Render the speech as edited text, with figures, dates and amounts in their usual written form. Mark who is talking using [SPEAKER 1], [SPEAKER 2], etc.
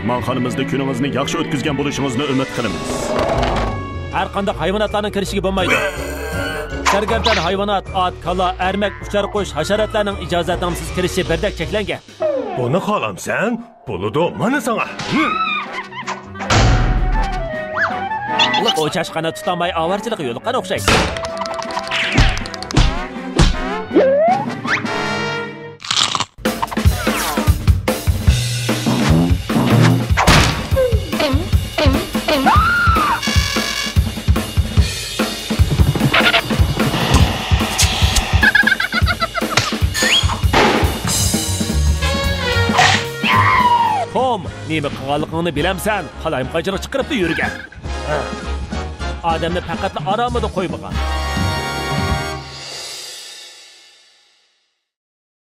[SPEAKER 1] mehmonxonamizda kuningizni yaxshi o'tkazgan bo'lishingizni umid qilamiz.
[SPEAKER 2] Har qanday hayvonotlarning kirishiga bo'lmaydi. Sargardon hayvonot, ot, kala, ermak, uchar qush, hasharotlarning ijozatimsiz kirishi birdek cheklangan.
[SPEAKER 3] Buni xohlamsan? Bo'ladi, mana sana.
[SPEAKER 2] O chashqani tutamay avarchilik yo'liqqan o'xshaydi. Nima qilganligingni bilamsan? Qalayim qajiriq chiqiribdi yurgan. Odamni faqat oromida qo'ymagan.